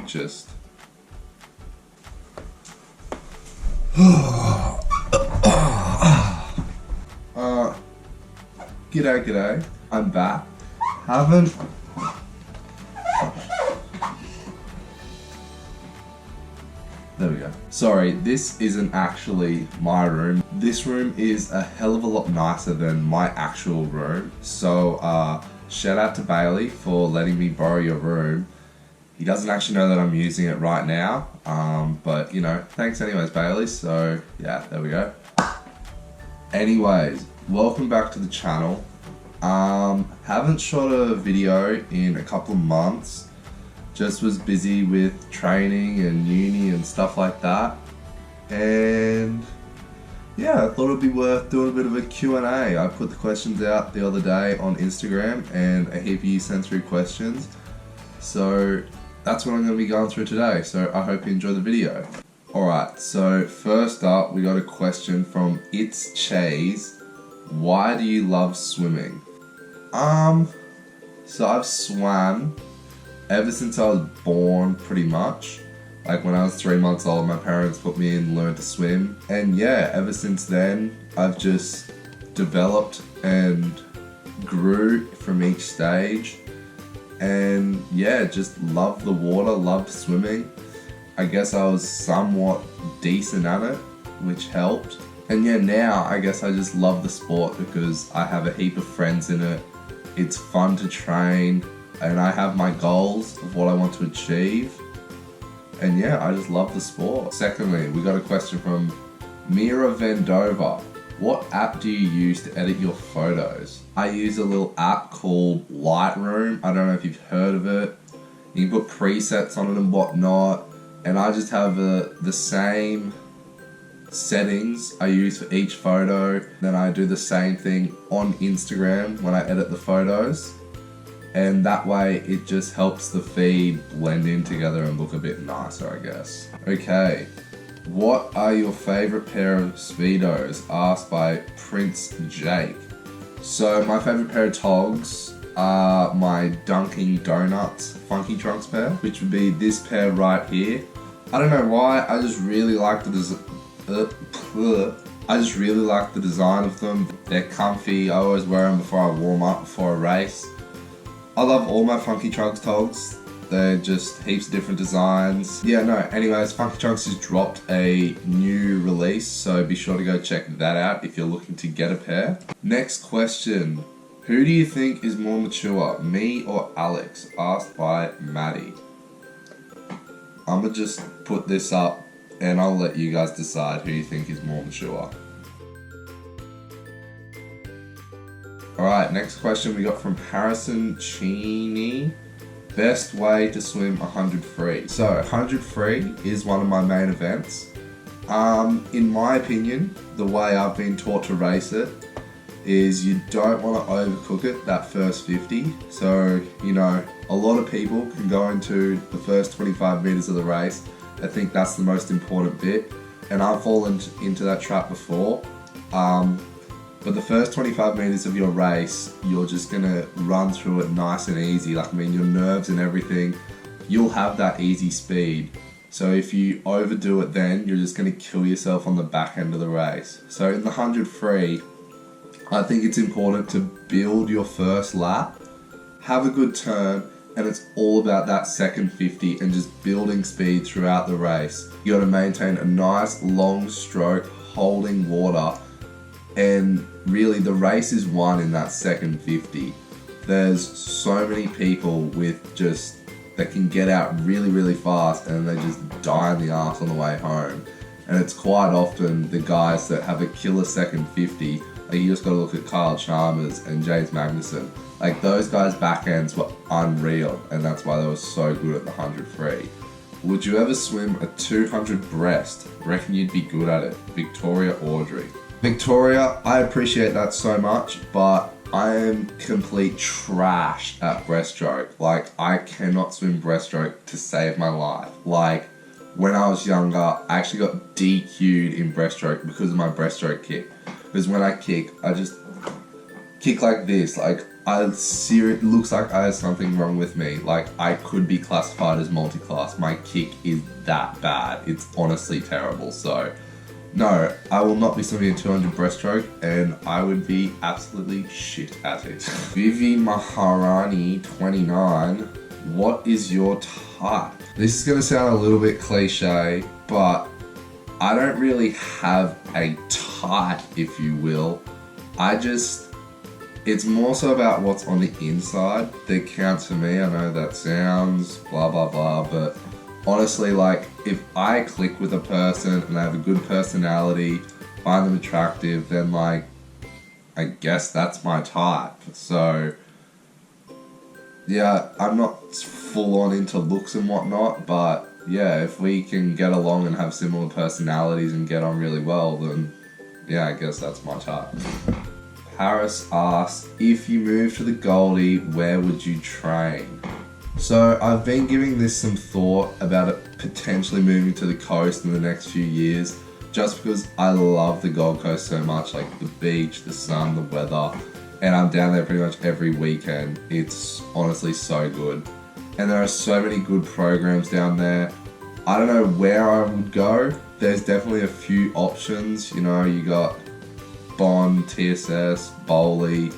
just... G'day. I'm back. Haven't... There we go. Sorry, this isn't actually my room. This room is a hell of a lot nicer than my actual room. So, shout out to Bailey for letting me borrow your room. He doesn't actually know that I'm using it right now. But, you know, thanks anyways, Bailey. So, yeah, there we go. Anyways, welcome back to the channel. Haven't shot a video in a couple of months. Just was busy with training and uni and stuff like that. And yeah, I thought it'd be worth doing a bit of a Q&A. I put the questions out the other day on Instagram and a heap of you sent through questions. So that's what I'm going to be going through today. So I hope you enjoy the video. Alright, so first up we got a question from It's Chase. Why do you love swimming? So I've swam ever since I was born, pretty much. Like when I was 3 months old, my parents put me in, learned to swim. And yeah, ever since then, I've just developed and grew from each stage. And yeah, just loved the water, loved swimming. I guess I was somewhat decent at it, which helped. And yeah, now I guess I just love the sport because I have a heap of friends in it. It's fun to train. And I have my goals of what I want to achieve. And yeah, I just love the sport. Secondly, we got a question from Mira Vendova. What app do you use to edit your photos? I use a little app called Lightroom. I don't know if you've heard of it. You can put presets on it and whatnot. And I just have the same settings I use for each photo. Then I do the same thing on Instagram when I edit the photos. And that way it just helps the feed blend in together and look a bit nicer, I guess. Okay, what are your favorite pair of Speedos? Asked by Prince Jake. So my favorite pair of togs are my Dunkin' Donuts Funky Trunks pair, which would be this pair right here. I don't know why, I just really like the design of them. They're comfy, I always wear them before I warm up before a race. I love all my Funky Trunks togs. They're just heaps of different designs. Yeah, no, anyways, Funky Trunks has dropped a new release, so be sure to go check that out if you're looking to get a pair. Next question. Who do you think is more mature, me or Alex? Asked by Maddie. I'm gonna just put this up and I'll let you guys decide who you think is more mature. Alright, next question we got from Harrison Cheney. Best way to swim 100 free. So 100 free is one of my main events. In my opinion, the way I've been taught to race it is you don't want to overcook it that first 50. So, you know, a lot of people can go into the first 25 meters of the race. I think that's the most important bit. And I've fallen into that trap before. But the first 25 meters of your race, you're just gonna run through it nice and easy. Like, I mean, your nerves and everything, you'll have that easy speed. So if you overdo it then, you're just gonna kill yourself on the back end of the race. So in the 100 free, I think it's important to build your first lap, have a good turn, and it's all about that second 50 and just building speed throughout the race. You gotta maintain a nice long stroke, holding water. And really the race is won in that second 50. There's so many people that can get out really, really fast and they just die in the arse on the way home. And it's quite often the guys that have a killer second 50. Like, you just gotta look at Kyle Chalmers and James Magnussen. Like, those guys' back ends were unreal, and that's why they were so good at the 100 free. Would you ever swim a 200 breast? Reckon you'd be good at it. Victoria Audrey. Victoria, I appreciate that so much, but I am complete trash at breaststroke. Like, I cannot swim breaststroke to save my life. Like, when I was younger, I actually got DQ'd in breaststroke because of my breaststroke kick. Because when I kick, kick like this, like looks like I have something wrong with me. Like I could be classified as multi-class. My kick is that bad. It's honestly terrible. So no, I will not be swimming a 200 breaststroke, and I would be absolutely shit at it. Vivi Maharani 29, what is your type? This is gonna sound a little bit cliche, but I don't really have a type, if you will. It's more so about what's on the inside that counts for me. I know that sounds blah blah blah, but honestly, like, if I click with a person and they have a good personality, find them attractive, then like, I guess that's my type. So yeah, I'm not full on into looks and whatnot, but yeah, if we can get along and have similar personalities and get on really well, then yeah, I guess that's my type. Paris asks, if you move to the Goldie, where would you train? So I've been giving this some thought about it potentially moving to the coast in the next few years, just because I love the Gold Coast so much, like the beach, the sun, the weather, and I'm down there pretty much every weekend. It's honestly so good. And there are so many good programs down there. I don't know where I would go. There's definitely a few options. You know, you got Bond, TSS, Bowley,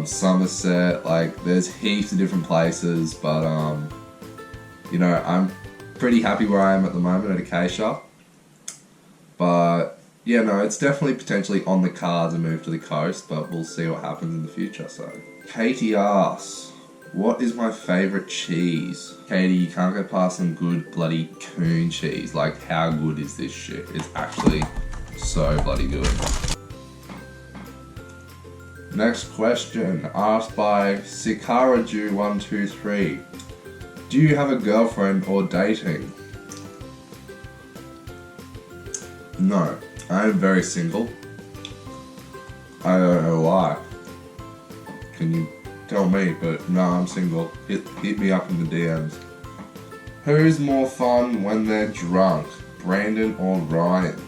Somerset, like there's heaps of different places, but you know, I'm pretty happy where I am at the moment at Acacia. But yeah, no, it's definitely potentially on the cards to move to the coast, but we'll see what happens in the future. So Katie asks, what is my favourite cheese? Katie, you can't go past some good bloody coon cheese. Like, how good is this shit? It's actually so bloody good. Next question, asked by Sikaraju123. Do you have a girlfriend or dating? No, I am very single. I don't know why. Can you tell me? But no, I'm single. Hit me up in the DMs. Who's more fun when they're drunk, Brandon or Ryan?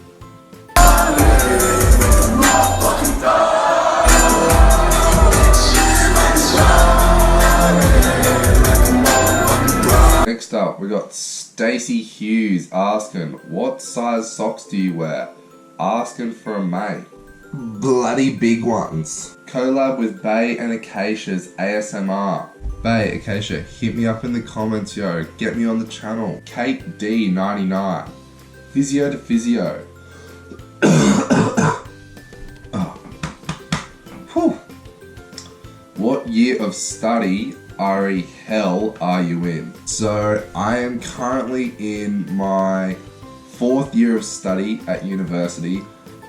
Next up, we got Stacey Hughes asking, what size socks do you wear? Asking for a mate. Bloody big ones. Collab with Bay and Acacia's ASMR. Bay, Acacia, hit me up in the comments, yo. Get me on the channel. Kate D99. Physio to physio. What year of study, RE hell, are you in? So I am currently in my 4th year of study at university,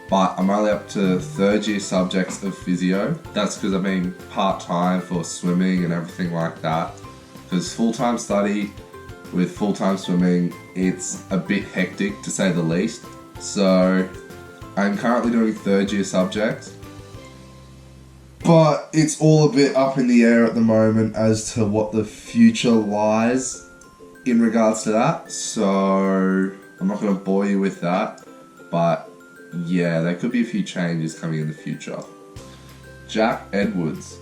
but I'm only up to 3rd year subjects of physio. That's because I've been part-time for swimming and everything like that. Because full-time study with full-time swimming, it's a bit hectic to say the least. So I'm currently doing 3rd year subjects. But it's all a bit up in the air at the moment as to what the future lies in regards to that. So I'm not going to bore you with that. But yeah, there could be a few changes coming in the future. Jack Edwards.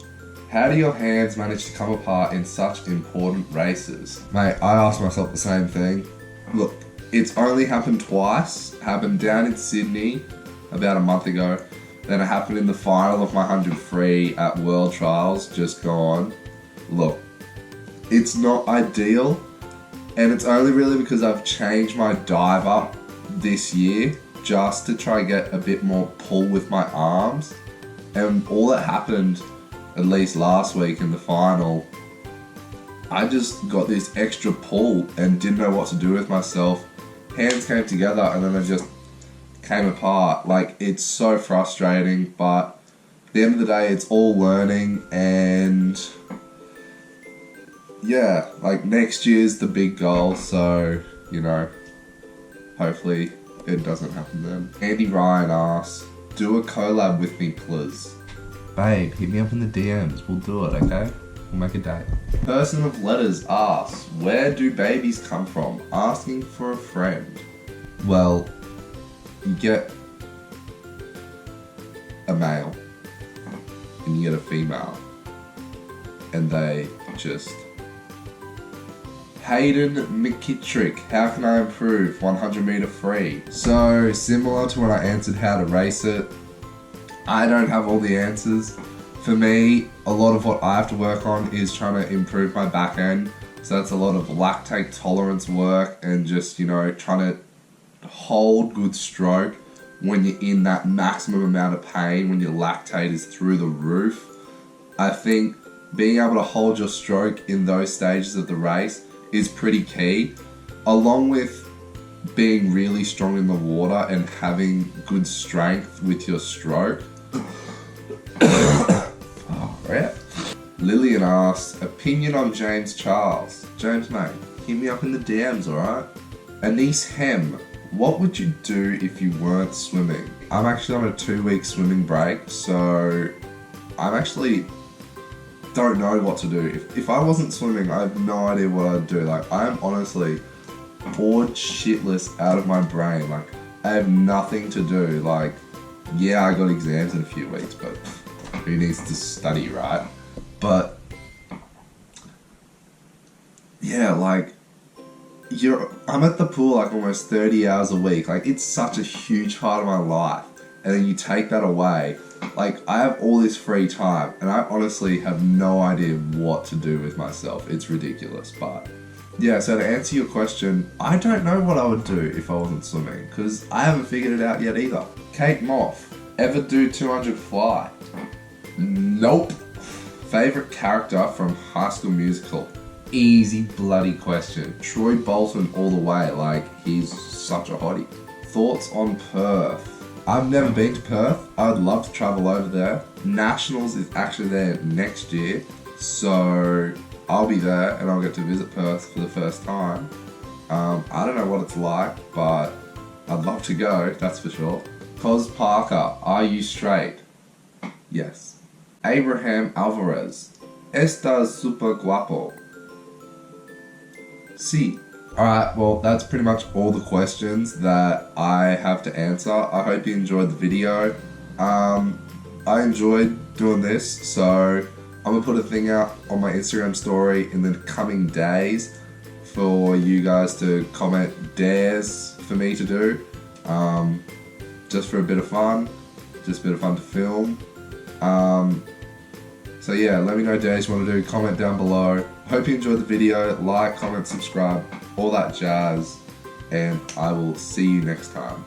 How do your hands manage to come apart in such important races? Mate, I asked myself the same thing. Look, it's only happened twice. It happened down in Sydney about a month ago. Then it happened in the final of my 100 free at World Trials just gone. Look, it's not ideal, and it's only really because I've changed my dive up this year just to try and get a bit more pull with my arms. And all that happened, at least last week in the final, I just got this extra pull and didn't know what to do with myself. Hands came together and then they just came apart. Like, it's so frustrating, but at the end of the day, it's all learning, and yeah, like next year's the big goal, so, you know, hopefully it doesn't happen then. Andy Ryan asks, do a collab with me, please. Babe, hit me up in the DMs, we'll do it, okay? We'll make a date. Person of letters asks, where do babies come from? Asking for a friend. Well, you get a male. and you get a female. And they just... Hayden McKittrick, how can I improve 100 meter free? So, similar to when I answered how to race it, I don't have all the answers. For me, a lot of what I have to work on is trying to improve my back end. So that's a lot of lactate tolerance work and just, trying to hold good stroke when you're in that maximum amount of pain, when your lactate is through the roof. I think being able to hold your stroke in those stages of the race is pretty key, along with being really strong in the water and having good strength with your stroke. Oh, yeah. Lillian asks, opinion on James Charles. James, mate, hit me up in the DMs, alright? Anise Hem, what would you do if you weren't swimming? I'm actually on a 2-week swimming break, so I'm actually don't know what to do. If I wasn't swimming, I have no idea what I'd do. Like, I am honestly bored shitless out of my brain. Like, I have nothing to do. Like, yeah, I got exams in a few weeks, but who needs to study, right? But yeah, like, I'm at the pool like almost 30 hours a week. Like, it's such a huge part of my life. And then you take that away. Like, I have all this free time and I honestly have no idea what to do with myself. It's ridiculous. But yeah, so to answer your question, I don't know what I would do if I wasn't swimming, because I haven't figured it out yet either. Kate Moth, ever do 200 fly? Nope. Favorite character from High School Musical? Easy bloody question. Troy Bolton all the way. Like, he's such a hottie. Thoughts on Perth? I've never been to Perth. I would love to travel over there. Nationals is actually there next year, so I'll be there and I'll get to visit Perth for the first time. I don't know what it's like, but I'd love to go, that's for sure. Cos Parker, are you straight? Yes. Abraham Alvarez, estás super guapo. Sí. Alright, well, that's pretty much all the questions that I have to answer. I hope you enjoyed the video. I enjoyed doing this, so I'm gonna put a thing out on my Instagram story in the coming days for you guys to comment dares for me to do. Just for a bit of fun. Just a bit of fun to film. So yeah, let me know dares you want to do, comment down below. Hope you enjoyed the video, like, comment, subscribe, all that jazz, and I will see you next time.